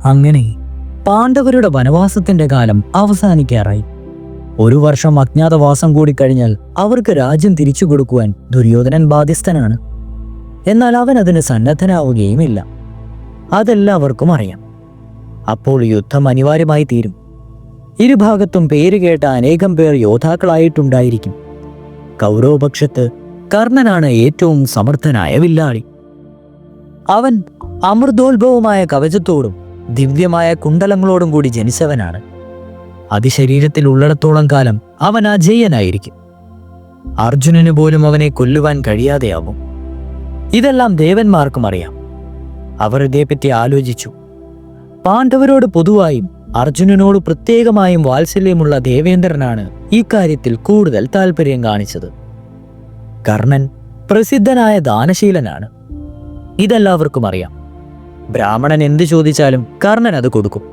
അങ്ങനെ പാണ്ഡവരുടെ വനവാസത്തിന്റെ കാലം അവസാനിക്കാറായി. 1 വർഷം അജ്ഞാതവാസം കൂടി കഴിഞ്ഞാൽ അവർക്ക് രാജ്യം തിരിച്ചു കൊടുക്കുവാൻ ദുര്യോധനൻ ബാധ്യസ്ഥനാണ്. എന്നാൽ അവൻ അതിന് സന്നദ്ധനാവുകയുമില്ല. അതെല്ലാവർക്കും അറിയാം. അപ്പോൾ യുദ്ധം അനിവാര്യമായി തീരും. ഇരുഭാഗത്തും പേരുകേട്ട അനേകം പേർ യോദ്ധാക്കളായിട്ടുണ്ടായിരിക്കും. കൗരവപക്ഷത്ത് കർണനാണ് ഏറ്റവും സമർത്ഥനായ വില്ലാളി. അവൻ അമൃതോത്ഭവമായ കവചത്തോടും ദിവ്യമായ കുണ്ടലങ്ങളോടും കൂടി ജനിച്ചവനാണ്. അതിശരീരത്തിൽ ഉള്ളിടത്തോളം കാലം അവൻ അജയ്യനായിരിക്കും. അർജുനന് പോലും അവനെ കൊല്ലുവാൻ കഴിയാതെയാവും. ഇതെല്ലാം ദേവന്മാർക്കും അറിയാം. അവർ ഇതേപ്പറ്റി ആലോചിച്ചു. പാണ്ഡവരോട് പൊതുവായും അർജുനനോട് പ്രത്യേകമായും വാത്സല്യമുള്ള ദേവേന്ദ്രനാണ് ഇക്കാര്യത്തിൽ കൂടുതൽ താല്പര്യം കാണിച്ചത്. കർണൻ പ്രസിദ്ധനായ ദാനശീലനാണ്. ഇതെല്ലാവർക്കും അറിയാം. ബ്രാഹ്മണൻ എന്ത് ചോദിച്ചാലും കർണൻ അത് കൊടുക്കും.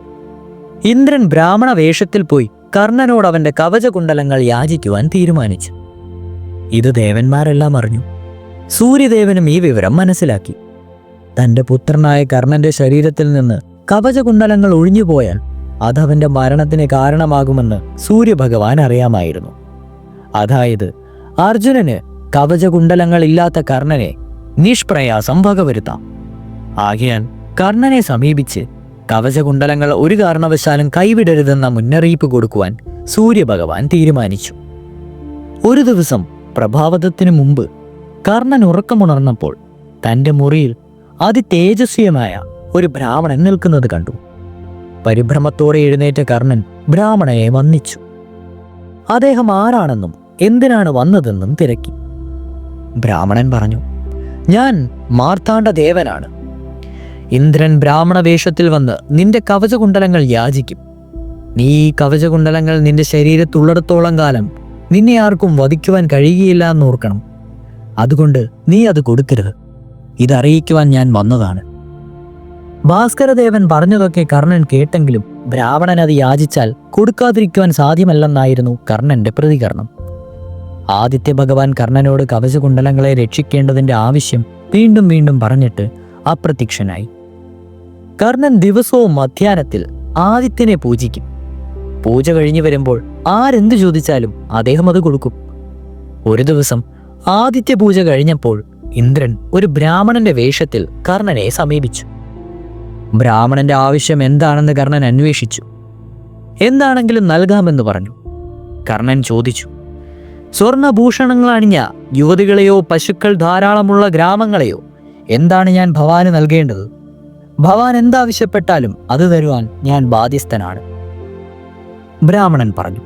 ഇന്ദ്രൻ ബ്രാഹ്മണ വേഷത്തിൽ പോയി കർണനോട് അവന്റെ കവചകുണ്ടലങ്ങൾ യാചിക്കുവാൻ തീരുമാനിച്ചു. ഇത് ദേവന്മാരെല്ലാം അറിഞ്ഞു. സൂര്യദേവനും ഈ വിവരം മനസ്സിലാക്കി. തന്റെ പുത്രനായ കർണന്റെ ശരീരത്തിൽ നിന്ന് കവചകുണ്ടലങ്ങൾ ഒഴിഞ്ഞുപോയാൽ അതവന്റെ മരണത്തിന് കാരണമാകുമെന്ന് സൂര്യഭഗവാൻ അറിയാമായിരുന്നു. അതായത് അർജുനന് കവചകുണ്ടലങ്ങൾ ഇല്ലാത്ത കർണനെ നിഷ്പ്രയാസം വകവരുത്താം. ആകയാൽ കർണനെ സമീപിച്ച് കവചകുണ്ടലങ്ങൾ ഒരു കാരണവശാലും കൈവിടരുതെന്ന മുന്നറിയിപ്പ് കൊടുക്കുവാൻ സൂര്യഭഗവാൻ തീരുമാനിച്ചു. ഒരു ദിവസം പ്രഭാതത്തിനു മുമ്പ് കർണൻ ഉറക്കമുണർന്നപ്പോൾ തൻ്റെ മുറിയിൽ അതിതേജസ്വിയമായ ഒരു ബ്രാഹ്മണൻ നിൽക്കുന്നത് കണ്ടു. പരിഭ്രമത്തോടെ എഴുന്നേറ്റ കർണൻ ബ്രാഹ്മണനെ വന്ദിച്ചു. അദ്ദേഹം ആരാണെന്നും എന്തിനാണ് വന്നതെന്നും തിരക്കി. ബ്രാഹ്മണൻ പറഞ്ഞു, ഞാൻ മാർത്താണ്ഡ ദേവനാണ്. ഇന്ദ്രൻ ബ്രാഹ്മണ വേഷത്തിൽ വന്ന് നിന്റെ കവചകുണ്ടലങ്ങൾ യാചിക്കും. നീ ഈ കവചകുണ്ടലങ്ങൾ നിന്റെ ശരീരത്തുള്ളിടത്തോളം കാലം നിന്നെ ആർക്കും വധിക്കുവാൻ കഴിയുകയില്ല എന്നോർക്കണം. അതുകൊണ്ട് നീ അത് കൊടുക്കരുത്. ഇതറിയിക്കുവാൻ ഞാൻ വന്നതാണ്. ഭാസ്കരദേവൻ പറഞ്ഞതൊക്കെ കർണൻ കേട്ടെങ്കിലും ബ്രാഹ്മണൻ അത് യാചിച്ചാൽ കൊടുക്കാതിരിക്കുവാൻ സാധ്യമല്ലെന്നായിരുന്നു കർണന്റെ പ്രതികരണം. ആദിത്യ ഭഗവാൻ കർണനോട് കവചകുണ്ടലങ്ങളെ രക്ഷിക്കേണ്ടതിന്റെ ആവശ്യം വീണ്ടും വീണ്ടും പറഞ്ഞിട്ട് അപ്രത്യക്ഷനായി. കർണൻ ദിവസവും മധ്യാഹ്നത്തിൽ ആദിത്യനെ പൂജിക്കും. പൂജ കഴിഞ്ഞു വരുമ്പോൾ ആരെന്ത് ചോദിച്ചാലും അദ്ദേഹം അത് കൊടുക്കും. ഒരു ദിവസം ആദിത്യ പൂജ കഴിഞ്ഞപ്പോൾ ഇന്ദ്രൻ ഒരു ബ്രാഹ്മണന്റെ വേഷത്തിൽ കർണനെ സമീപിച്ചു. ബ്രാഹ്മണന്റെ ആവശ്യം എന്താണെന്ന് കർണൻ അന്വേഷിച്ചു. എന്താണെങ്കിലും നൽകാമെന്ന് പറഞ്ഞു. കർണൻ ചോദിച്ചു, സ്വർണഭൂഷണങ്ങൾ അണിഞ്ഞ യുവതികളെയോ പശുക്കൾ ധാരാളമുള്ള ഗ്രാമങ്ങളെയോ എന്താണ് ഞാൻ ഭവാന് നൽകേണ്ടത്? ഭവാൻ എന്താവശ്യപ്പെട്ടാലും അത് തരുവാൻ ഞാൻ ബാധ്യസ്ഥനാണ്. ബ്രാഹ്മണൻ പറഞ്ഞു,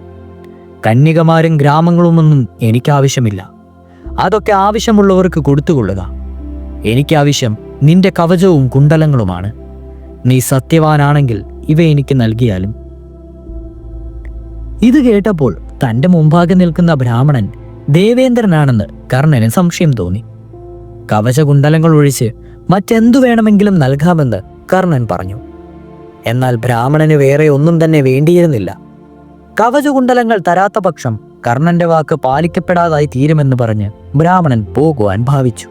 കന്യകമാരും ഗ്രാമങ്ങളുമൊന്നും എനിക്കാവശ്യമില്ല. അതൊക്കെ ആവശ്യമുള്ളവർക്ക് കൊടുത്തുകൊള്ളുക. എനിക്കാവശ്യം നിന്റെ കവചവും കുണ്ടലങ്ങളുമാണ്. നീ സത്യവാനാണെങ്കിൽ ഇവ എനിക്ക് നൽകിയാലും. ഇത് കേട്ടപ്പോൾ തന്റെ മുമ്പാകെ നിൽക്കുന്ന ബ്രാഹ്മണൻ ദേവേന്ദ്രനാണെന്ന് കർണന് സംശയം തോന്നി. കവചകുണ്ടലങ്ങൾ ഒഴിച്ച് മറ്റെന്തു വേണമെങ്കിലും നൽകാമെന്ന് കർണൻ പറഞ്ഞു. എന്നാൽ ബ്രാഹ്മണന് വേറെ ഒന്നും തന്നെ വേണ്ടിയിരുന്നില്ല. കവചകുണ്ടലങ്ങൾ തരാത്ത പക്ഷം കർണന്റെ വാക്ക് പാലിക്കപ്പെടാതായി തീരുമെന്ന് പറഞ്ഞ് ബ്രാഹ്മണൻ പോകുവാൻ ഭാവിച്ചു.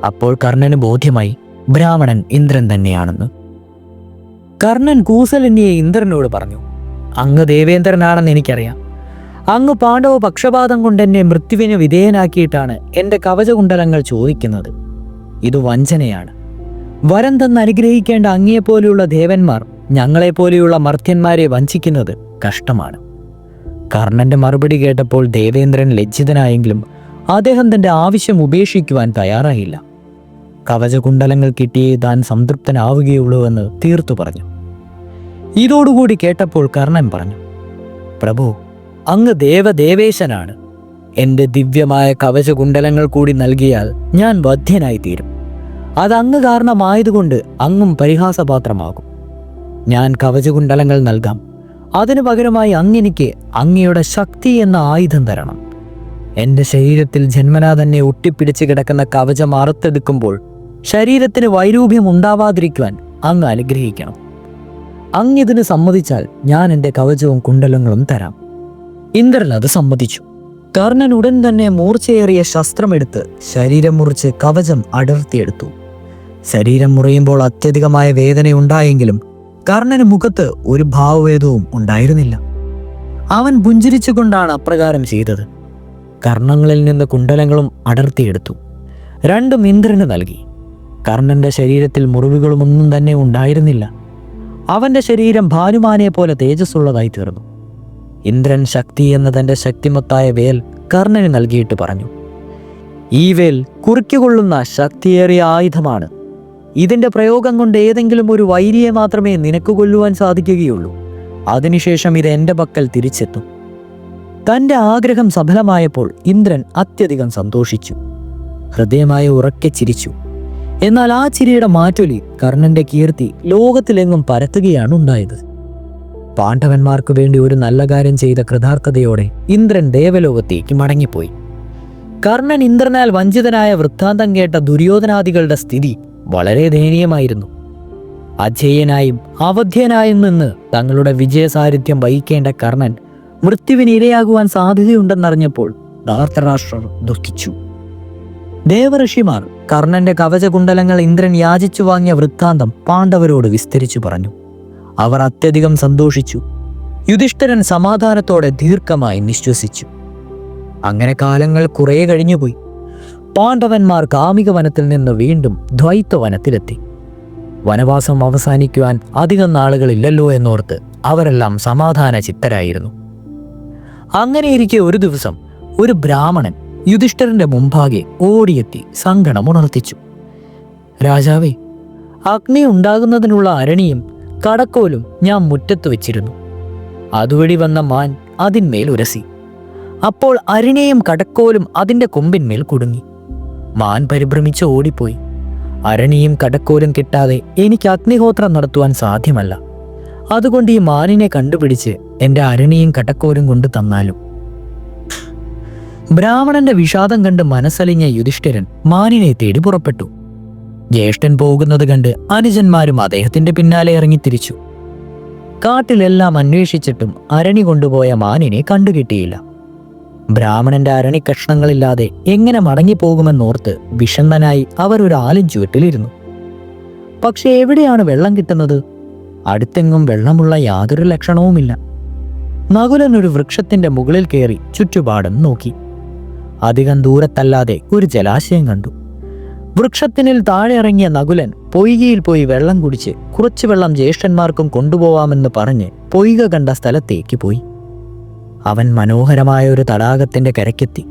അപ്പോൾ കർണന് ബോധ്യമായി ബ്രാഹ്മണൻ ഇന്ദ്രൻ തന്നെയാണെന്ന്. കർണൻ കൂസലന്യെ ഇന്ദ്രനോട് പറഞ്ഞു, അങ്ങ് ദേവേന്ദ്രനാണെന്ന് എനിക്കറിയാം. അങ്ങ് പാണ്ഡവ പക്ഷപാതം കൊണ്ട് എന്നെ മൃത്യുവിന് വിധേയനാക്കിയിട്ടാണ് എൻ്റെ കവചകുണ്ടലങ്ങൾ ചോദിക്കുന്നത്. ഇത് വഞ്ചനയാണ്. വരം തന്ന് അനുഗ്രഹിക്കേണ്ട അങ്ങയെപ്പോലെയുള്ള ദേവന്മാർ ഞങ്ങളെപ്പോലെയുള്ള മർത്യന്മാരെ വഞ്ചിക്കുന്നത് കഷ്ടമാണ്. കർണന്റെ മറുപടി കേട്ടപ്പോൾ ദേവേന്ദ്രൻ ലജ്ജിതനായെങ്കിലും അദ്ദേഹം തന്റെ ആവശ്യം ഉപേക്ഷിക്കുവാൻ തയ്യാറായില്ല. കവചകുണ്ടലങ്ങൾ കിട്ടിയേ താൻ സംതൃപ്തനാവുകയുള്ളൂവെന്ന് തീർത്തു പറഞ്ഞു. ഇതോടുകൂടി കേട്ടപ്പോൾ കർണൻ പറഞ്ഞു, പ്രഭു, അങ്ങ് ദേവദേവേശനാണ്. എൻ്റെ ദിവ്യമായ കവചകുണ്ടലങ്ങൾ കൂടി നൽകിയാൽ ഞാൻ വധ്യനായിത്തീരും. അത് അങ്ങ് കാരണമായതുകൊണ്ട് അങ്ങും പരിഹാസപാത്രമാകും. ഞാൻ കവചകുണ്ടലങ്ങൾ നൽകാം. അതിനു പകരമായി അങ്ങെനിക്ക് അങ്ങയുടെ ശക്തി എന്ന ആയുധം തരണം. എൻ്റെ ശരീരത്തിൽ ജന്മനാ തന്നെ ഒട്ടിപ്പിടിച്ച് കിടക്കുന്ന കവചം അറുത്തെടുക്കുമ്പോൾ ശരീരത്തിന് വൈരൂപ്യം ഉണ്ടാവാതിരിക്കുവാൻ അങ്ങ് അനുഗ്രഹിക്കണം. അങ്ങിതിന് സമ്മതിച്ചാൽ ഞാൻ എൻ്റെ കവചവും കുണ്ടലങ്ങളും തരാം. ഇന്ദ്രൻ അത് സമ്മതിച്ചു. കർണൻ ഉടൻ തന്നെ മൂർച്ചയേറിയ ശസ്ത്രമെടുത്ത് ശരീരം മുറിച്ച് കവചം അടർത്തിയെടുത്തു. ശരീരം മുറിയുമ്പോൾ അത്യധികമായ വേദനയുണ്ടായെങ്കിലും കർണന് മുഖത്ത് ഒരു ഭാവഭേദവും ഉണ്ടായിരുന്നില്ല. അവൻ പുഞ്ചിരിച്ചുകൊണ്ടാണ് അപ്രകാരം ചെയ്തത്. കർണങ്ങളിൽ നിന്ന് കുണ്ടലങ്ങളും അടർത്തിയെടുത്തു. രണ്ടും ഇന്ദ്രന് നൽകി. കർണന്റെ ശരീരത്തിൽ മുറിവുകളുമൊന്നും തന്നെ ഉണ്ടായിരുന്നില്ല. അവന്റെ ശരീരം ഭാനുമാനെ പോലെ തേജസ്സുള്ളതായി തീർന്നു. ഇന്ദ്രൻ ശക്തി എന്ന തന്റെ ശക്തിമത്തായ വേൽ കർണന് നൽകിയിട്ട് പറഞ്ഞു, ഈ വേൽ കുറിക്കുകൊള്ളുന്ന ശക്തിയേറിയ ആയുധമാണ്. ഇതിന്റെ പ്രയോഗം കൊണ്ട് ഏതെങ്കിലും ഒരു വൈരിയെ മാത്രമേ നിനക്ക് കൊല്ലുവാൻ സാധിക്കുകയുള്ളൂ. അതിനുശേഷം ഇത് എൻ്റെ പക്കൽ തിരിച്ചെത്തും. തൻ്റെ ആഗ്രഹം സഫലമായപ്പോൾ ഇന്ദ്രൻ അത്യധികം സന്തോഷിച്ചു. ഹൃദയമായി ഉറക്കെ ചിരിച്ചു. എന്നാൽ ആ ചിരിയുടെ മാറ്റൊലി കർണന്റെ കീർത്തി ലോകത്തിലെങ്ങും പരത്തുകയാണ് ഉണ്ടായത്. പാണ്ഡവന്മാർക്ക് വേണ്ടി ഒരു നല്ല കാര്യം ചെയ്ത കൃതാർത്ഥതയോടെ ഇന്ദ്രൻ ദേവലോകത്തേക്ക് മടങ്ങിപ്പോയി. കർണൻ ഇന്ദ്രനാൽ വഞ്ചിതനായ വൃത്താന്തം കേട്ട ദുര്യോധനാദികളുടെ സ്ഥിതി വളരെ ദയനീയമായിരുന്നു. അജേയനായും അവധ്യനായും നിന്ന് തങ്ങളുടെ വിജയസാന്നിധ്യം വഹിക്കേണ്ട കർണൻ മൃത്യുവിന് ഇരയാകുവാൻ സാധ്യതയുണ്ടെന്നറിഞ്ഞപ്പോൾ ധാർത്തരാഷ്ട്രർ ദുഃഖിച്ചു. ദേവഋഷിമാർ കർണന്റെ കവചകുണ്ടലങ്ങൾ ഇന്ദ്രൻ യാചിച്ചു വാങ്ങിയ വൃത്താന്തം പാണ്ഡവരോട് വിസ്തരിച്ചു പറഞ്ഞു. അവർ അത്യധികം സന്തോഷിച്ചു. യുധിഷ്ഠിരൻ സമാധാനത്തോടെ ദീർഘമായി നിശ്വസിച്ചു. അങ്ങനെ കാലങ്ങൾ കുറെ കഴിഞ്ഞുപോയി. പാണ്ഡവന്മാർ കാമിക വനത്തിൽ നിന്ന് വീണ്ടും ദ്വൈത വനത്തിലെത്തി. വനവാസം അവസാനിക്കുവാൻ അധികം നാളുകളില്ലല്ലോ എന്നോർത്ത് അവരെല്ലാം സമാധാന ചിത്തരായിരുന്നു. അങ്ങനെയിരിക്കെ ഒരു ദിവസം ഒരു ബ്രാഹ്മണൻ യുധിഷ്ഠിരന്റെ മുമ്പാകെ ഓടിയെത്തി സങ്കടം ഉണർത്തിച്ചു. രാജാവേ, അഗ്നി ഉണ്ടാകുന്നതിനുള്ള അരണിയും കടക്കോലും ഞാൻ മുറ്റത്ത് വെച്ചിരുന്നു. അതുവഴി വന്ന മാൻ അതിന്മേൽ ഉരസി. അപ്പോൾ അരിണയും കടക്കോലും അതിൻ്റെ കൊമ്പിന്മേൽ കുടുങ്ങി. മാൻ പരിഭ്രമിച്ച് ഓടിപ്പോയി. അരണിയും കടക്കോലും കിട്ടാതെ എനിക്ക് അഗ്നിഹോത്രം നടത്തുവാൻ സാധ്യമല്ല. അതുകൊണ്ട് ഈ മാനിനെ കണ്ടുപിടിച്ച് എൻ്റെ അരണിയും കടക്കോലും കൊണ്ട് തന്നാലും. ബ്രാഹ്മണന്റെ വിഷാദം കണ്ട് മനസ്സലിഞ്ഞ യുധിഷ്ഠിരൻ മാനിനെ തേടി പുറപ്പെട്ടു. ജ്യേഷ്ഠൻ പോകുന്നത് കണ്ട് അനുജന്മാരും അദ്ദേഹത്തിന്റെ പിന്നാലെ ഇറങ്ങിത്തിരിച്ചു. കാട്ടിലെല്ലാം അന്വേഷിച്ചിട്ടും അരണി കൊണ്ടുപോയ മാനിനെ കണ്ടുകിട്ടിയില്ല. ബ്രാഹ്മണന്റെ അരണി കഷ്ണങ്ങളില്ലാതെ എങ്ങനെ മടങ്ങിപ്പോകുമെന്നോർത്ത് വിഷണ്ണനായി അവർ ഒരു ആലിൻചുവട്ടിലിരുന്നു. പക്ഷെ എവിടെയാണ് വെള്ളം കിട്ടുന്നത്? അടുത്തെങ്ങും വെള്ളമുള്ള യാതൊരു ലക്ഷണവുമില്ല. നകുലൻ ഒരു വൃക്ഷത്തിന്റെ മുകളിൽ കയറി ചുറ്റുപാടും നോക്കി. അധികം ദൂരത്തല്ലാതെ ഒരു ജലാശയം കണ്ടു. വൃക്ഷത്തിനിൽ താഴെ ഇറങ്ങിയ നകുലൻ പൊയ്കയിൽ പോയി വെള്ളം കുടിച്ച് കുറച്ചു വെള്ളം ജ്യേഷ്ഠന്മാർക്കും കൊണ്ടുപോവാമെന്ന് പറഞ്ഞ് പൊയ്ക കണ്ട സ്ഥലത്തേക്ക് പോയി. അവൻ മനോഹരമായ ഒരു തടാകത്തിന്റെ കരയ്ക്കെത്തി.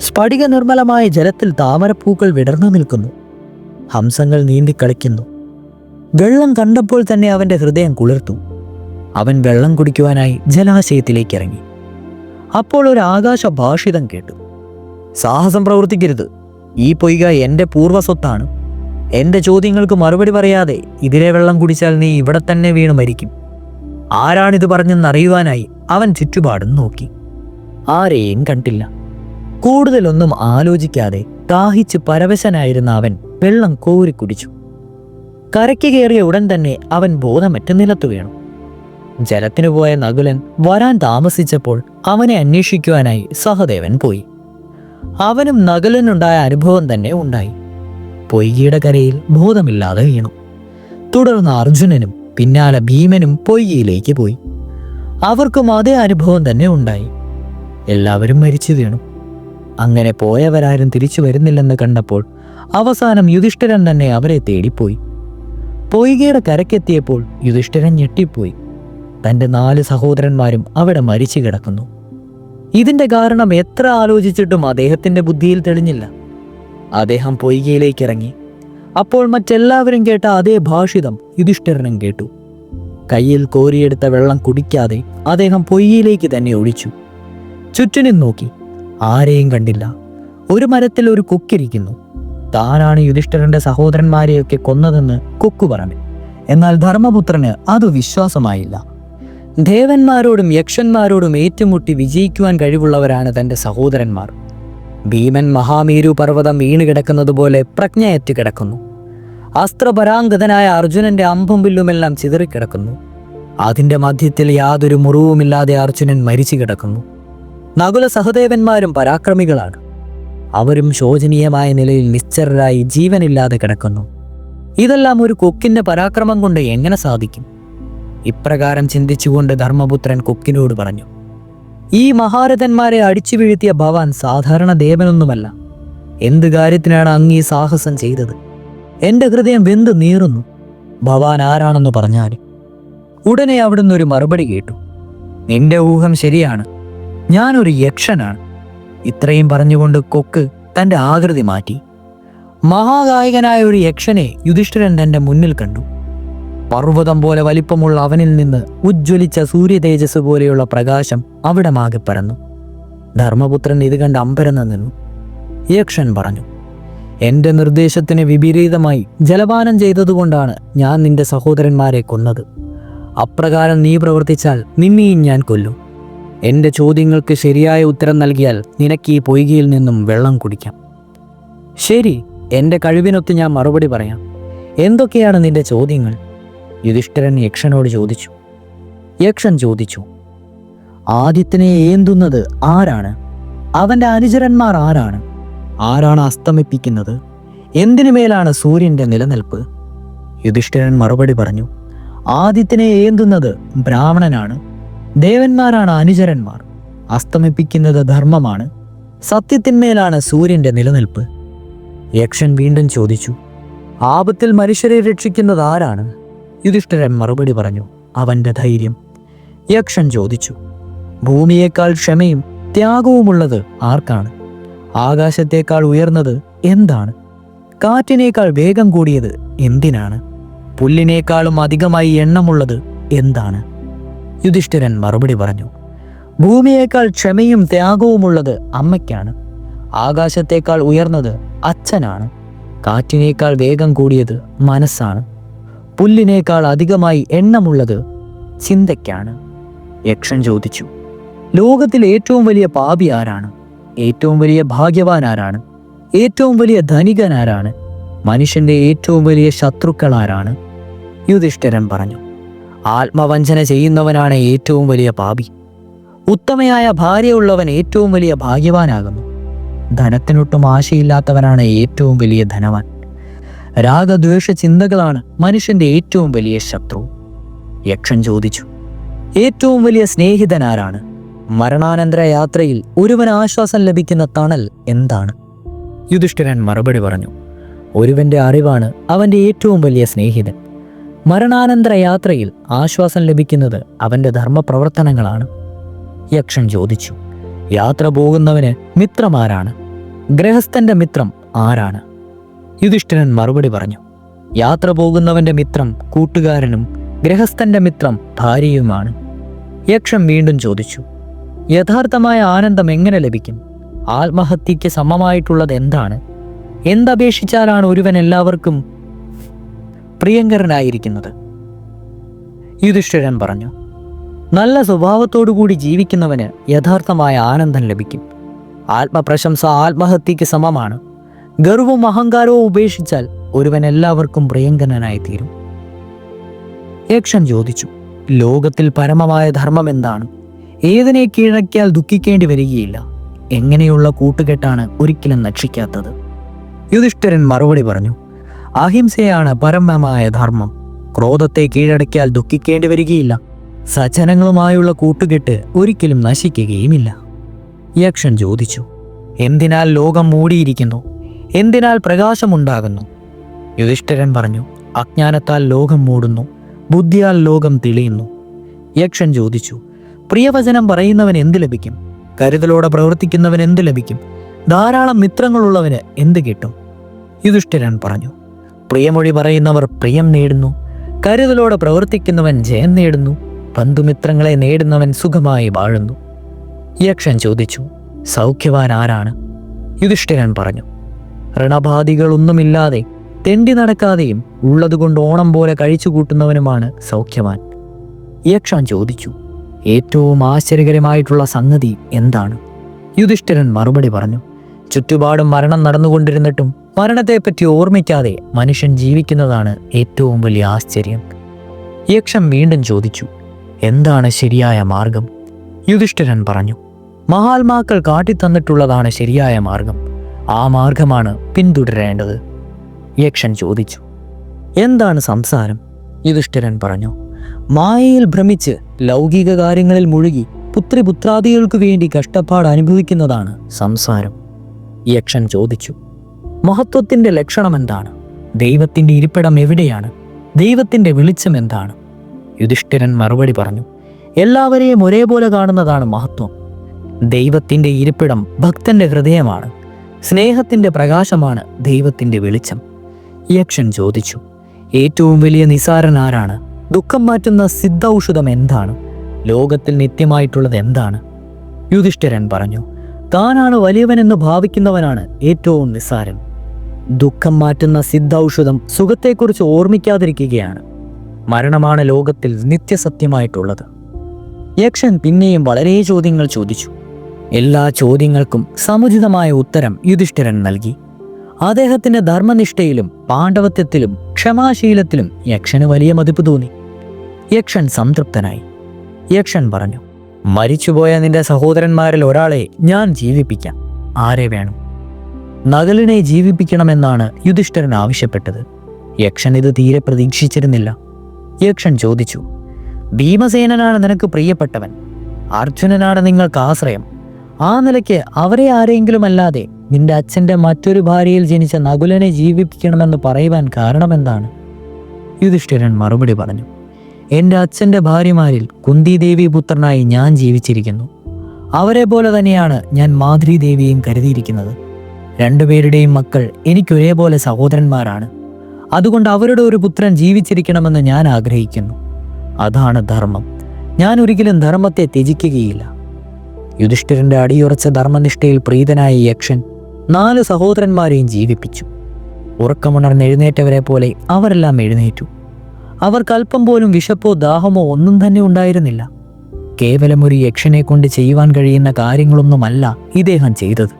സ്ഫടിക നിർമ്മലമായ ജലത്തിൽ താമരപ്പൂക്കൾ വിടർന്നു നിൽക്കുന്നു. ഹംസങ്ങൾ നീന്തിക്കളിക്കുന്നു. വെള്ളം കണ്ടപ്പോൾ തന്നെ അവന്റെ ഹൃദയം കുളിർത്തു. അവൻ വെള്ളം കുടിക്കുവാനായി ജലാശയത്തിലേക്ക് ഇറങ്ങി. അപ്പോൾ ഒരു ആകാശഭാഷിതം കേട്ടു. സാഹസം പ്രവർത്തിക്കരുത്. ഈ പൊയ്ക എൻ്റെ പൂർവ്വസ്വത്താണ്. എൻ്റെ ചോദ്യങ്ങൾക്ക് മറുപടി പറയാതെ ഇതിലെ വെള്ളം കുടിച്ചാൽ നീ ഇവിടെ തന്നെ വീണ് മരിക്കും. ആരാണിത് പറഞ്ഞെന്നറിയുവാനായി അവൻ ചുറ്റുപാടും നോക്കി. ആരെയും കണ്ടില്ല. കൂടുതലൊന്നും ആലോചിക്കാതെ ദാഹിച്ച് പരവശനായിരുന്ന അവൻ വെള്ളം കോരി കുടിച്ചു. കരയ്ക്ക് കയറിയ ഉടൻ തന്നെ അവൻ ബോധമറ്റ് നിലത്തു വീണു. ജലത്തിനു പോയ നകുലൻ വരാൻ താമസിച്ചപ്പോൾ അവനെ അന്വേഷിക്കുവാനായി സഹദേവൻ പോയി. അവനും നകുലനുണ്ടായ അനുഭവം തന്നെ ഉണ്ടായി. പൊയ്കയുടെ കരയിൽ ബോധമില്ലാതെ വീണു. തുടർന്ന് അർജുനനും പിന്നാലെ ഭീമനും പൊയ്കയിലേക്ക് പോയി. അവർക്കും അതേ അനുഭവം തന്നെ ഉണ്ടായി. എല്ലാവരും മരിച്ചു വീണു. അങ്ങനെ പോയവരാരും തിരിച്ചു വരുന്നില്ലെന്ന് കണ്ടപ്പോൾ അവസാനം യുധിഷ്ഠിരൻ തന്നെ അവരെ തേടിപ്പോയി. പൊയ്കയുടെ കരക്കെത്തിയപ്പോൾ യുധിഷ്ഠിരൻ ഞെട്ടിപ്പോയി. തൻ്റെ 4 സഹോദരന്മാരും അവിടെ മരിച്ചു കിടക്കുന്നു. ഇതിന്റെ കാരണം എത്ര ആലോചിച്ചിട്ടും അദ്ദേഹത്തിന്റെ ബുദ്ധിയിൽ തെളിഞ്ഞില്ല. അദ്ദേഹം പൊയ്കയിലേക്ക് ഇറങ്ങി. അപ്പോൾ മറ്റെല്ലാവരും കേട്ട അതേ ഭാഷിതം യുധിഷ്ഠിരനും കേട്ടു. കയ്യിൽ കോരിയെടുത്ത വെള്ളം കുടിക്കാതെ അദ്ദേഹം പൊയ്കയിലേക്ക് തന്നെ ഒഴിച്ചു. ചുറ്റിനും നോക്കി. ആരെയും കണ്ടില്ല. ഒരു മരത്തിൽ ഒരു കൊക്കിരിക്കുന്നു. താനാണ് യുധിഷ്ഠിരന്റെ സഹോദരന്മാരെയൊക്കെ കൊന്നതെന്ന് കൊക്കു പറഞ്ഞു. എന്നാൽ ധർമ്മപുത്രന് അത് വിശ്വാസമായില്ല. ദേവന്മാരോടും യക്ഷന്മാരോടും ഏറ്റുമുട്ടി വിജയിക്കുവാൻ കഴിവുള്ളവരാണ് തൻ്റെ സഹോദരന്മാർ. ഭീമൻ മഹാമേരു പർവ്വതം വീണ് കിടക്കുന്നത് പോലെ പ്രജ്ഞയറ്റ് കിടക്കുന്നു. അസ്ത്രപരാംഗതനായ അർജുനന്റെ അമ്പും വില്ലുമെല്ലാം ചിതറിക്കിടക്കുന്നു. അതിൻ്റെ മധ്യത്തിൽ യാതൊരു മുറിവുമില്ലാതെ അർജുനൻ മരിച്ചു കിടക്കുന്നു. നകുല സഹദേവന്മാരും പരാക്രമികളാണ്. അവരും ശോചനീയമായ നിലയിൽ നിശ്ചലരായി ജീവനില്ലാതെ കിടക്കുന്നു. ഇതെല്ലാം ഒരു കൊക്കിന്റെ പരാക്രമം കൊണ്ട് എങ്ങനെ സാധിക്കും? ഇപ്രകാരം ചിന്തിച്ചുകൊണ്ട് ധർമ്മപുത്രൻ കൊക്കിനോട് പറഞ്ഞു, ഈ മഹാരഥന്മാരെ അടിച്ചു വീഴ്ത്തിയ ഭവാൻ സാധാരണ ദേവനൊന്നുമല്ല. എന്ത് കാര്യത്തിനാണ് അങ്ങ് ഈ സാഹസം ചെയ്തത്? എൻ്റെ ഹൃദയം വെന്ത് നീറുന്നു. ഭവാൻ ആരാണെന്ന് പറഞ്ഞാൽ. ഉടനെ അവിടുന്ന് ഒരു മറുപടി കേട്ടു. നിന്റെ ഊഹം ശരിയാണ്, ഞാനൊരു യക്ഷനാണ്. ഇത്രയും പറഞ്ഞുകൊണ്ട് കൊക്ക് തൻ്റെ ആകൃതി മാറ്റി. മഹാകായകനായ ഒരു യക്ഷനെ യുധിഷ്ഠിരൻ തൻ്റെ മുന്നിൽ കണ്ടു. പർവ്വതം പോലെ വലിപ്പമുള്ള അവനിൽ നിന്ന് ഉജ്ജ്വലിച്ച സൂര്യ തേജസ് പോലെയുള്ള പ്രകാശം അവിടമാകെ പരന്നു. ധർമ്മപുത്രൻ ഇത് കണ്ട് അമ്പരന്ന് നിന്നു. യക്ഷൻ പറഞ്ഞു, എൻ്റെ നിർദ്ദേശത്തിന് വിപരീതമായി ജലപാനം ചെയ്തതുകൊണ്ടാണ് ഞാൻ നിന്റെ സഹോദരന്മാരെ കൊന്നത്. അപ്രകാരം നീ പ്രവർത്തിച്ചാൽ നിന്നെയും ഞാൻ കൊല്ലും. എൻ്റെ ചോദ്യങ്ങൾക്ക് ശരിയായ ഉത്തരം നൽകിയാൽ നിനക്ക് ഈ പൊയ്കയിൽ നിന്നും വെള്ളം കുടിക്കാം. ശരി, എൻ്റെ കഴിവിനൊത്ത് ഞാൻ മറുപടി പറയാം. എന്തൊക്കെയാണ് നിന്റെ ചോദ്യങ്ങൾ? യുധിഷ്ഠിരൻ യക്ഷനോട് ചോദിച്ചു. യക്ഷൻ ചോദിച്ചു, ആദിത്യനെ ഏന്തുന്നത് ആരാണ്? അവൻ്റെ അനുചരന്മാർ ആരാണ്? ആരാണ് അസ്തമിപ്പിക്കുന്നത്? എന്തിനു മേലാണ് സൂര്യൻ്റെ നിലനിൽപ്പ്? യുധിഷ്ഠിരൻ മറുപടി പറഞ്ഞു, ആദിത്യനെ ഏന്തുന്നത് ബ്രാഹ്മണനാണ്. ദേവന്മാരാണ് അനുചരന്മാർ. അസ്തമിപ്പിക്കുന്നത് ധർമ്മമാണ്. സത്യത്തിന്മേലാണ് സൂര്യൻ്റെ നിലനിൽപ്പ്. യക്ഷൻ വീണ്ടും ചോദിച്ചു, ആപത്തിൽ മനുഷ്യരെ രക്ഷിക്കുന്നത് ആരാണ്? യുധിഷ്ഠിരൻ മറുപടി പറഞ്ഞു, അവൻ്റെ ധൈര്യം. യക്ഷൻ ചോദിച്ചു, ഭൂമിയേക്കാൾ ക്ഷമയും ത്യാഗവുമുള്ളത് ആർക്കാണ്? ആകാശത്തേക്കാൾ ഉയർന്നത് എന്താണ്? കാറ്റിനേക്കാൾ വേഗം കൂടിയത് എന്തിനാണ്? പുല്ലിനേക്കാളും അധികമായി എണ്ണമുള്ളത് എന്താണ്? യുധിഷ്ഠിരൻ മറുപടി പറഞ്ഞു, ഭൂമിയേക്കാൾ ക്ഷമയും ത്യാഗവുമുള്ളത് അമ്മയ്ക്കാണ്. ആകാശത്തേക്കാൾ ഉയർന്നത് അച്ഛനാണ്. കാറ്റിനേക്കാൾ വേഗം കൂടിയത് മനസ്സാണ്. പുല്ലിനേക്കാൾ അധികമായി എണ്ണമുള്ളത് ചിന്തയ്ക്കാണ്. യക്ഷൻ ചോദിച്ചു, ലോകത്തിൽ ഏറ്റവും വലിയ പാപി ആരാണ്? ഏറ്റവും വലിയ ഭാഗ്യവാൻ ആരാണ്? ഏറ്റവും വലിയ ധനികൻ ആരാണ്? മനുഷ്യന്റെ ഏറ്റവും വലിയ ശത്രുക്കൾ ആരാണ്? യുധിഷ്ഠിരൻ പറഞ്ഞു, ആത്മവഞ്ചന ചെയ്യുന്നവനാണ് ഏറ്റവും വലിയ പാപി. ഉത്തമയായ ഭാര്യയുള്ളവൻ ഏറ്റവും വലിയ ഭാഗ്യവാനാകുന്നു. ധനത്തിനൊട്ടും ആശയില്ലാത്തവനാണ് ഏറ്റവും വലിയ ധനവാൻ. രാഗദ്വേഷ ചിന്തകളാണ് മനുഷ്യന്റെ ഏറ്റവും വലിയ ശത്രു. യക്ഷൻ ചോദിച്ചു, ഏറ്റവും വലിയ സ്നേഹിതൻ ആരാണ്? മരണാനന്തര യാത്രയിൽ ഒരുവന് ആശ്വാസം ലഭിക്കുന്ന തണൽ എന്താണ്? യുധിഷ്ഠിരൻ മറുപടി പറഞ്ഞു, ഒരുവന്റെ അറിവാണ് അവന്റെ ഏറ്റവും വലിയ സ്നേഹിതൻ. മരണാനന്തര യാത്രയിൽ ആശ്വാസം ലഭിക്കുന്നത് അവന്റെ ധർമ്മപ്രവർത്തനങ്ങളാണ്. യക്ഷൻ ചോദിച്ചു, യാത്ര പോകുന്നവന് മിത്രമാരാണ്? ഗൃഹസ്ഥന്റെ മിത്രം ആരാണ്? യുധിഷ്ഠിരൻ മറുപടി പറഞ്ഞു, യാത്ര പോകുന്നവന്റെ മിത്രം കൂട്ടുകാരനും ഗൃഹസ്ഥന്റെ മിത്രം ഭാര്യയുമാണ്. യക്ഷൻ വീണ്ടും ചോദിച്ചു, യഥാർത്ഥമായ ആനന്ദം എങ്ങനെ ലഭിക്കും? ആത്മഹത്യയ്ക്ക് സമമായിട്ടുള്ളത് എന്താണ്? എന്തപേക്ഷിച്ചാലാണ് ഒരുവൻ എല്ലാവർക്കും പ്രിയങ്കരനായിരിക്കുന്നത്? യുധിഷ്ഠിരൻ പറഞ്ഞു, നല്ല സ്വഭാവത്തോടുകൂടി ജീവിക്കുന്നവന് യഥാർത്ഥമായ ആനന്ദം ലഭിക്കും. ആത്മപ്രശംസ ആത്മഹത്യയ്ക്ക് സമമാണ്. ഗർവവും അഹങ്കാരവും ഉപേക്ഷിച്ചാൽ ഒരുവൻ എല്ലാവർക്കും പ്രിയങ്കരനായിത്തീരും. യക്ഷൻ ചോദിച്ചു, ലോകത്തിൽ പരമമായ ധർമ്മം എന്താണ്? ഏതിനെ കീഴടക്കിയാൽ ദുഃഖിക്കേണ്ടി വരികയില്ല? എങ്ങനെയുള്ള കൂട്ടുകെട്ടാണ് ഒരിക്കലും നശിക്കാത്തത്? യുധിഷ്ഠിരൻ മറുപടി പറഞ്ഞു, അഹിംസയാണ് പരമമായ ധർമ്മം. ക്രോധത്തെ കീഴടക്കിയാൽ ദുഃഖിക്കേണ്ടി വരികയില്ല. സജ്ജനങ്ങളുമായുള്ള കൂട്ടുകെട്ട് ഒരിക്കലും നശിക്കുകയുമില്ല. യക്ഷൻ ചോദിച്ചു, എന്തിനാൽ ലോകം മൂടിയിരിക്കുന്നു? എന്തിനാൽ പ്രകാശമുണ്ടാകുന്നു? യുധിഷ്ഠിരൻ പറഞ്ഞു, അജ്ഞാനത്താൽ ലോകം മൂടുന്നു, ബുദ്ധിയാൽ ലോകം തെളിയുന്നു. യക്ഷൻ ചോദിച്ചു, പ്രിയവചനം പറയുന്നവൻ എന്ത് ലഭിക്കും? കരുതലോടെ പ്രവർത്തിക്കുന്നവൻ എന്ത് ലഭിക്കും? ധാരാളം മിത്രങ്ങളുള്ളവന് എന്ത് കിട്ടും? യുധിഷ്ഠിരൻ പറഞ്ഞു, പ്രിയമൊഴി പറയുന്നവർ പ്രിയം നേടുന്നു. കരുതലോടെ പ്രവർത്തിക്കുന്നവൻ ജയം നേടുന്നു. ബന്ധുമിത്രങ്ങളെ നേടുന്നവൻ സുഖമായി വാഴുന്നു. യക്ഷൻ ചോദിച്ചു, സൗഖ്യവാൻ ആരാണ്? യുധിഷ്ഠിരൻ പറഞ്ഞു, ഋണബാധികളൊന്നുമില്ലാതെ തെണ്ടി നടക്കാതെയും ഉള്ളതുകൊണ്ട് ഓണം പോലെ കഴിച്ചു കൂട്ടുന്നവനുമാണ് സൗഖ്യവാൻ. യക്ഷൻ ചോദിച്ചു, ഏറ്റവും ആശ്ചര്യകരമായിട്ടുള്ള സംഗതി എന്താണ്? യുധിഷ്ഠിരൻ മറുപടി പറഞ്ഞു, ചുറ്റുപാടും മരണം നടന്നുകൊണ്ടിരുന്നിട്ടും മരണത്തെപ്പറ്റി ഓർമ്മിക്കാതെ മനുഷ്യൻ ജീവിക്കുന്നതാണ് ഏറ്റവും വലിയ ആശ്ചര്യം. യക്ഷൻ വീണ്ടും ചോദിച്ചു, എന്താണ് ശരിയായ മാർഗം? യുധിഷ്ഠിരൻ പറഞ്ഞു, മഹാത്മാക്കൾ കാട്ടിത്തന്നിട്ടുള്ളതാണ് ശരിയായ മാർഗം. ആ മാർഗമാണ് പിന്തുടരേണ്ടത്. യക്ഷൻ ചോദിച്ചു, എന്താണ് സംസാരം? യുധിഷ്ഠിരൻ പറഞ്ഞു. മായയിൽ ഭ്രമിച്ച് ലൗകിക കാര്യങ്ങളിൽ മുഴുകി പുത്രിപുത്രാദികൾക്ക് വേണ്ടി കഷ്ടപ്പാട് അനുഭവിക്കുന്നതാണ് സംസാരം. യക്ഷൻ ചോദിച്ചു. മഹത്വത്തിന്റെ ലക്ഷണം എന്താണ്? ദൈവത്തിന്റെ ഇരിപ്പിടം എവിടെയാണ്? ദൈവത്തിന്റെ വെളിച്ചം എന്താണ്? യുധിഷ്ഠിരൻ മറുപടി പറഞ്ഞു. എല്ലാവരെയും ഒരേപോലെ കാണുന്നതാണ് മഹത്വം. ദൈവത്തിന്റെ ഇരിപ്പിടം ഭക്തന്റെ ഹൃദയമാണ്. സ്നേഹത്തിന്റെ പ്രകാശമാണ് ദൈവത്തിന്റെ വെളിച്ചം. യക്ഷൻ ചോദിച്ചു. ഏറ്റവും വലിയ നിസാരൻ ആരാണ്? ദുഃഖം മാറ്റുന്ന സിദ്ധൌഷധം എന്താണ്? ലോകത്തിൽ നിത്യമായിട്ടുള്ളത് എന്താണ്? യുധിഷ്ഠിരൻ പറഞ്ഞു. താനാണ് വലിയവനെന്ന് ഭാവിക്കുന്നവനാണ് ഏറ്റവും നിസാരൻ. ദുഃഖം മാറ്റുന്ന സിദ്ധൌഷധം സുഖത്തെക്കുറിച്ച് ഓർമ്മിക്കാതിരിക്കുകയാണ്. മരണമാണ് ലോകത്തിൽ നിത്യസത്യമായിട്ടുള്ളത്. യക്ഷൻ പിന്നെയും വളരെ ചോദ്യങ്ങൾ ചോദിച്ചു. എല്ലാ ചോദ്യങ്ങൾക്കും സമുചിതമായ ഉത്തരം യുധിഷ്ഠിരൻ നൽകി. അദ്ദേഹത്തിന്റെ ധർമ്മനിഷ്ഠയിലും പാണ്ഡവത്വത്തിലും ക്ഷമാശീലത്തിലും യക്ഷന് വലിയ മതിപ്പ് തോന്നി. യക്ഷൻ സംതൃപ്തനായി. യക്ഷൻ പറഞ്ഞു. മരിച്ചുപോയ നിന്റെ സഹോദരന്മാരിൽ ഒരാളെ ഞാൻ ജീവിപ്പിക്കാം. ആരെ വേണം? നകുലനെ ജീവിപ്പിക്കണമെന്നാണ് യുധിഷ്ഠിരൻ ആവശ്യപ്പെട്ടത്. യക്ഷൻ ഇത് തീരെ പ്രതീക്ഷിച്ചിരുന്നില്ല. യക്ഷൻ ചോദിച്ചു. ഭീമസേനനാണ് നിനക്ക് പ്രിയപ്പെട്ടവൻ. അർജുനനാണ് നിങ്ങൾക്ക് ആശ്രയം. ആ നിലയ്ക്ക് അവരെ ആരെങ്കിലും അല്ലാതെ നിന്റെ അച്ഛൻ്റെ മറ്റൊരു ഭാര്യയിൽ ജനിച്ച നകുലനെ ജീവിപ്പിക്കണമെന്ന് പറയുവാൻ കാരണമെന്താണ്? യുധിഷ്ഠിരൻ മറുപടി പറഞ്ഞു. എൻ്റെ അച്ഛൻ്റെ ഭാര്യമാരിൽ കുന്തിദേവി പുത്രനായി ഞാൻ ജീവിച്ചിരിക്കുന്നു. അവരെ പോലെ തന്നെയാണ് ഞാൻ മാധുരീദേവിയെയും കരുതിയിരിക്കുന്നത്. രണ്ടുപേരുടെയും മക്കൾ എനിക്കൊരേപോലെ സഹോദരന്മാരാണ്. അതുകൊണ്ട് അവരുടെ ഒരു പുത്രൻ ജീവിച്ചിരിക്കണമെന്ന് ഞാൻ ആഗ്രഹിക്കുന്നു. അതാണ് ധർമ്മം. ഞാൻ ഒരിക്കലും ധർമ്മത്തെ ത്യജിക്കുകയില്ല. യുധിഷ്ഠിരന്റെ അടിയുറച്ച ധർമ്മനിഷ്ഠയിൽ പ്രീതനായ യക്ഷൻ 4 സഹോദരന്മാരെയും ജീവിപ്പിച്ചു. ഉറക്കമുണർന്നെഴുന്നേറ്റവരെ പോലെ അവരെല്ലാം എഴുന്നേറ്റു. അവർക്ക് അല്പം പോലും വിശപ്പോ ദാഹമോ ഒന്നും തന്നെ ഉണ്ടായിരുന്നില്ല. കേവലം ഒരു യക്ഷനെ കൊണ്ട് ചെയ്യുവാൻ കഴിയുന്ന കാര്യങ്ങളൊന്നുമല്ല ഇദ്ദേഹം ചെയ്തത്.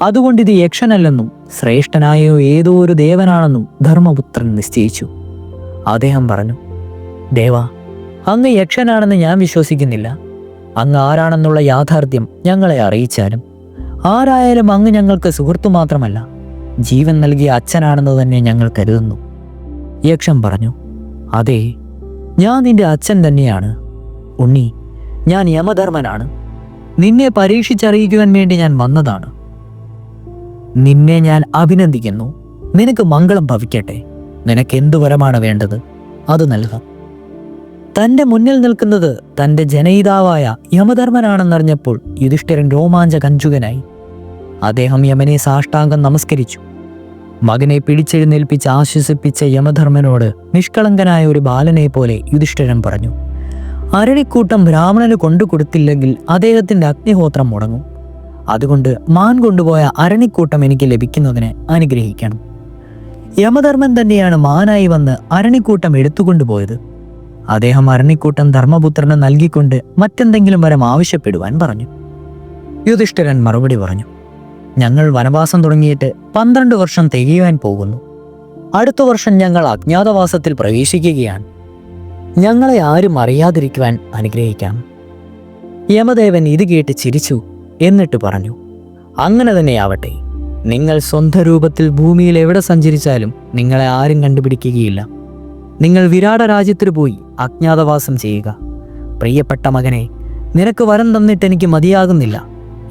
അതുകൊണ്ട് ഇത് യക്ഷനല്ലെന്നും ശ്രേഷ്ഠനായോ ഏതോ ഒരു ദേവനാണെന്നും ധർമ്മപുത്രൻ നിശ്ചയിച്ചു. അദ്ദേഹം പറഞ്ഞു. ദേവാ, അങ്ങ് യക്ഷനാണെന്ന് ഞാൻ വിശ്വസിക്കുന്നില്ല. അങ്ങ് ആരാണെന്നുള്ള യാഥാർത്ഥ്യം ഞങ്ങളെ അറിയിച്ചാലും. ആരായാലും അങ്ങ് ഞങ്ങൾക്ക് സുഹൃത്തു മാത്രമല്ല, ജീവൻ നൽകിയ അച്ഛനാണെന്ന് തന്നെ ഞങ്ങൾ കരുതുന്നു. യക്ഷൻ പറഞ്ഞു. അതെ, ഞാൻ നിന്റെ അച്ഛൻ തന്നെയാണ്. ഉണ്ണി, ഞാൻ യമധർമ്മനാണ്. നിന്നെ പരീക്ഷിച്ചറിയിക്കുവാൻ വേണ്ടി ഞാൻ വന്നതാണ്. നിന്നെ ഞാൻ അഭിനന്ദിക്കുന്നു. നിനക്ക് മംഗളം ഭവിക്കട്ടെ. നിനക്ക് എന്തു വരമാണ് വേണ്ടത്? അത് നൽകാം. തൻ്റെ മുന്നിൽ നിൽക്കുന്നത് തൻ്റെ ജനയിതാവായ യമധർമ്മനാണെന്നറിഞ്ഞപ്പോൾ യുധിഷ്ഠിരൻ രോമാഞ്ചകഞ്ചുകനായി. അദ്ദേഹം യമനെ സാഷ്ടാംഗം നമസ്കരിച്ചു. മകനെ പിടിച്ചെഴുന്നേൽപ്പിച്ച് ആശ്വസിപ്പിച്ച യമധർമ്മനോട് നിഷ്കളങ്കനായ ഒരു ബാലനെ പോലെ യുധിഷ്ഠിരൻ പറഞ്ഞു. അരണിക്കൂട്ടം ബ്രാഹ്മണന് കൊണ്ടുകൊടുത്തില്ലെങ്കിൽ അദ്ദേഹത്തിൻ്റെ അഗ്നിഹോത്രം മുടങ്ങും. അതുകൊണ്ട് മാൻ കൊണ്ടുപോയ അരണിക്കൂട്ടം എനിക്ക് ലഭിക്കുന്നതിന് അനുഗ്രഹിക്കണം. യമധർമ്മൻ തന്നെയാണ് മാനായി വന്ന് അരണിക്കൂട്ടം എടുത്തുകൊണ്ടുപോയത്. അദ്ദേഹം അരണിക്കൂട്ടം ധർമ്മപുത്രന് നൽകിക്കൊണ്ട് മറ്റെന്തെങ്കിലും വരം ആവശ്യപ്പെടുവാൻ പറഞ്ഞു. യുധിഷ്ഠിരൻ മറുപടി പറഞ്ഞു. ഞങ്ങൾ വനവാസം തുടങ്ങിയിട്ട് 12 വർഷം തികയുവാൻ പോകുന്നു. അടുത്ത വർഷം ഞങ്ങൾ അജ്ഞാതവാസത്തിൽ പ്രവേശിക്കുകയാണ്. ഞങ്ങളെ ആരും അറിയാതിരിക്കുവാൻ അനുഗ്രഹിക്കാം. യമദേവൻ ഇത് കേട്ട് ചിരിച്ചു. എന്നിട്ട് പറഞ്ഞു. അങ്ങനെ തന്നെയാവട്ടെ. നിങ്ങൾ സ്വന്തം രൂപത്തിൽ ഭൂമിയിൽ എവിടെ സഞ്ചരിച്ചാലും നിങ്ങളെ ആരും കണ്ടുപിടിക്കുകയില്ല. നിങ്ങൾ വിരാട രാജ്യത്തിൽ പോയി അജ്ഞാതവാസം ചെയ്യുക. പ്രിയപ്പെട്ട മകനെ, നിനക്ക് വരം തന്നിട്ട് എനിക്ക് മതിയാകുന്നില്ല.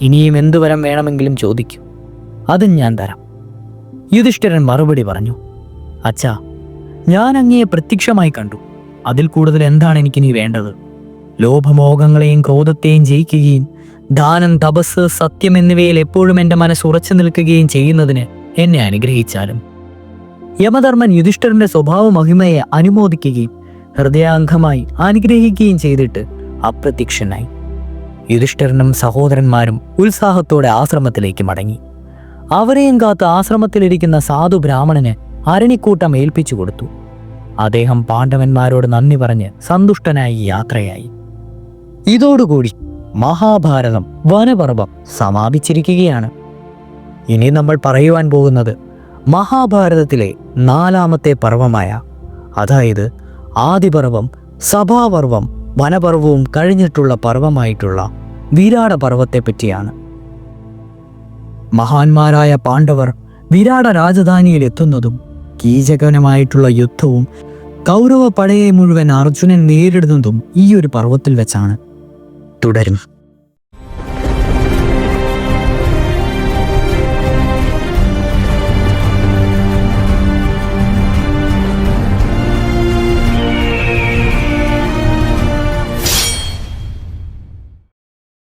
ഇനിയും എന്തു വരം വേണമെങ്കിലും ചോദിക്കൂ, അതും ഞാൻ തരാം. യുധിഷ്ഠിരൻ മറുപടി പറഞ്ഞു. അച്ഛാ, ഞാൻ അങ്ങയെ പ്രത്യക്ഷമായി കണ്ടു. അതിൽ കൂടുതൽ എന്താണ് എനിക്കിനി വേണ്ടത്? ലോഭമോഹങ്ങളെയും ക്രോധത്തെയും ജയിക്കുകയും ദാനം, തപസ്, സത്യം എന്നിവയിൽ എപ്പോഴും എൻ്റെ മനസ്സ് ഉറച്ചു നിൽക്കുകയും ചെയ്യുന്നതിന് എന്നെ അനുഗ്രഹിച്ചാലും. യമധർമ്മൻ യുധിഷ്ഠിരന്റെ സ്വഭാവ മഹിമയെ അനുമോദിക്കുകയും ഹൃദയാംഗമായി അനുഗ്രഹിക്കുകയും ചെയ്തിട്ട് അപ്രത്യക്ഷനായി. യുധിഷ്ഠിരനും സഹോദരന്മാരും ഉത്സാഹത്തോടെ ആശ്രമത്തിലേക്ക് മടങ്ങി. അവരെയും കാത്ത് ആശ്രമത്തിലിരിക്കുന്ന സാധു ബ്രാഹ്മണന് അരണിക്കൂട്ടം ഏൽപ്പിച്ചു കൊടുത്തു. അദ്ദേഹം പാണ്ഡവന്മാരോട് നന്ദി പറഞ്ഞ് സന്തുഷ്ടനായി യാത്രയായി. ഇതോടുകൂടി മഹാഭാരതം വനപർവം സമാപിച്ചിരിക്കുകയാണ്. ഇനി നമ്മൾ പറയുവാൻ പോകുന്നത് മഹാഭാരതത്തിലെ 4ാമത്തെ പർവമായ, അതായത് ആദിപർവം, സഭാപർവം, വനപർവവും കഴിഞ്ഞിട്ടുള്ള പർവമായിട്ടുള്ള വിരാട പർവത്തെ പറ്റിയാണ്. മഹാന്മാരായ പാണ്ഡവർ വിരാട രാജധാനിയിൽ എത്തുന്നതും കീചകനുമായിട്ടുള്ള യുദ്ധവും കൗരവ പടയെ മുഴുവൻ അർജുനൻ നേരിടുന്നതും ഈ ഒരു പർവ്വത്തിൽ വെച്ചാണ്. തുടരും.